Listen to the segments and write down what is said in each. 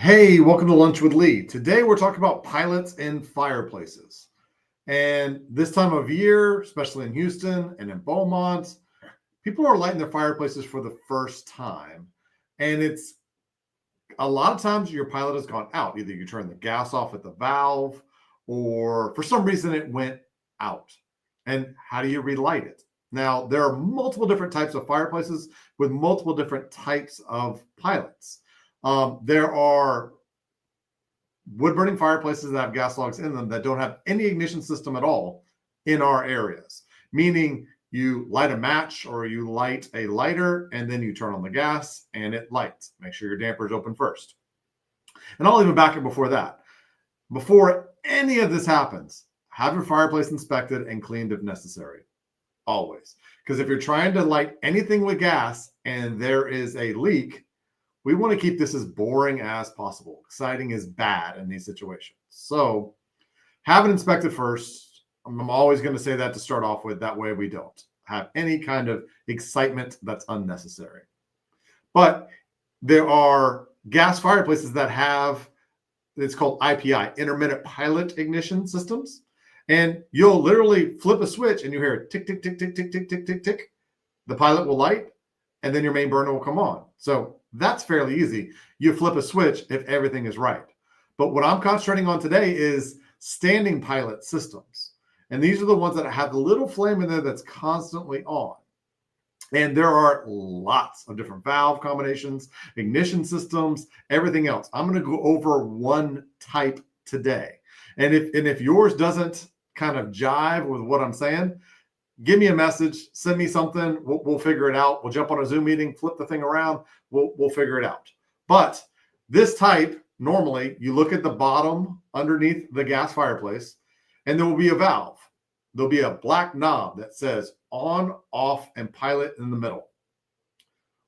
Hey, welcome to Lunch with Lee. Today we're talking about pilots and fireplaces. And this time of year, especially in Houston and in Beaumont, people are lighting their fireplaces for the first time. And it's a lot of times your pilot has gone out. Either you turn the gas off at the valve or for some reason it went out. And how do you relight it? Now, there are multiple different types of fireplaces with multiple different types of pilots. There are wood burning fireplaces that have gas logs in them that don't have any ignition system at all in our areas, meaning you light a match or you light a lighter and then you turn on the gas and it lights. Make sure your damper is open first. And I'll even back it before that. Before any of this happens, have your fireplace inspected and cleaned if necessary. Always. Because if you're trying to light anything with gas and there is a leak, we want to keep this as boring as possible. Exciting is bad in these situations. So have it inspected first. I'm always going to say that to start off with. That way we don't have any kind of excitement that's unnecessary. But there are gas fireplaces that have, it's called IPI, intermittent pilot ignition systems. And you'll literally flip a switch and you hear tick, tick, tick, tick, tick, tick, tick, tick, tick. The pilot will light and then your main burner will come on. So that's fairly easy. You flip a switch if everything is right. But what I'm concentrating on today is standing pilot systems. And these are the ones that have the little flame in there that's constantly on. And there are lots of different valve combinations, ignition systems, everything else. I'm going to go over one type today. And if yours doesn't kind of jive with what I'm saying, give me a message, send me something. We'll figure it out. We'll jump on a Zoom meeting, flip the thing around. We'll figure it out. But this type, normally, you look at the bottom underneath the gas fireplace, and there will be a valve. There'll be a black knob that says on, off, and pilot in the middle.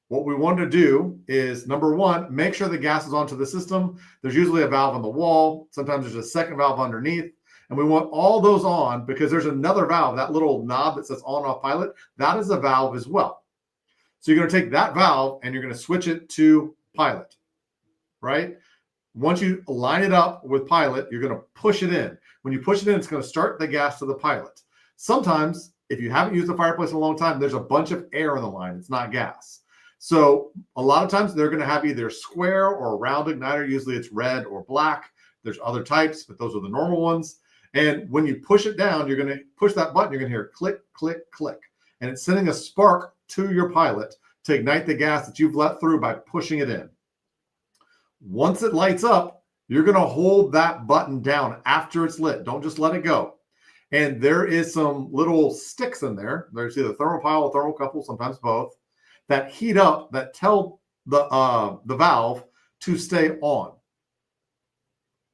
What we want to do is, number one, make sure the gas is onto the system. There's usually a valve on the wall. Sometimes there's a second valve underneath. And we want all those on because there's another valve, that little knob that says on, off, pilot. That is a valve as well. So you're going to take that valve and you're going to switch it to pilot, right? Once you line it up with pilot, you're going to push it in. When you push it in, it's going to start the gas to the pilot. Sometimes, if you haven't used a fireplace in a long time, there's a bunch of air in the line. It's not gas. So a lot of times they're going to have either square or a round igniter. Usually it's red or black. There's other types, but those are the normal ones. And when you push it down, you're going to push that button. You're going to hear click, click, click. And it's sending a spark to your pilot to ignite the gas that you've let through by pushing it in. Once it lights up, you're going to hold that button down after it's lit. Don't just let it go. And there is some little sticks in there. There's either thermopile or thermocouple, sometimes both, that heat up, that tell the valve to stay on.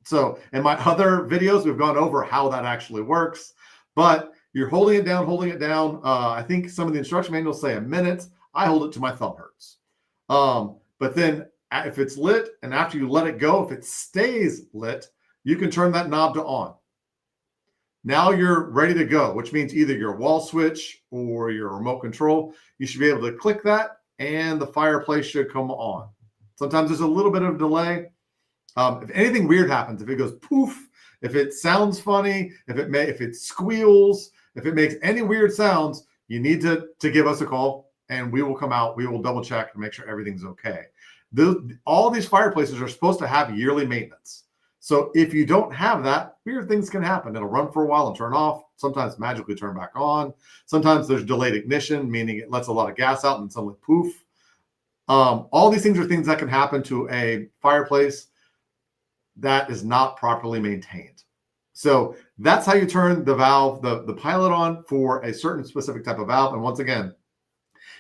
So in my other videos, we've gone over how that actually works, but you're holding it down. I think some of the instruction manuals say a minute. I hold it to my thumb hurts. But then if it's lit and after you let it go, if it stays lit, you can turn that knob to on. Now you're ready to go, which means either your wall switch or your remote control. You should be able to click that and the fireplace should come on. Sometimes there's a little bit of delay. If anything weird happens, if it goes poof, if it sounds funny, if it squeals, if it makes any weird sounds, you need to give us a call and we will come out. We will double check and make sure everything's okay. All these fireplaces are supposed to have yearly maintenance. So if you don't have that, weird things can happen. It'll run for a while and turn off. Sometimes magically turn back on. Sometimes there's delayed ignition, meaning it lets a lot of gas out and suddenly poof. All these things are things that can happen to a fireplace that is not properly maintained. So that's how you turn the valve, the pilot on for a certain specific type of valve. And once again,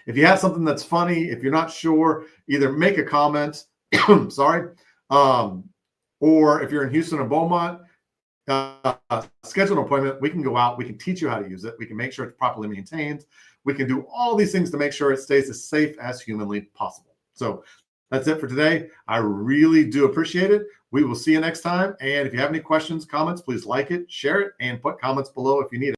if you have something that's funny, if you're not sure, either make a comment, sorry, or if you're in Houston or Beaumont, schedule an appointment. We can go out. We can teach you how to use it. We can make sure it's properly maintained. We can do all these things to make sure it stays as safe as humanly possible. So that's it for today. I really do appreciate it. We will see you next time. And if you have any questions, comments, please like it, share it, and put comments below if you need it.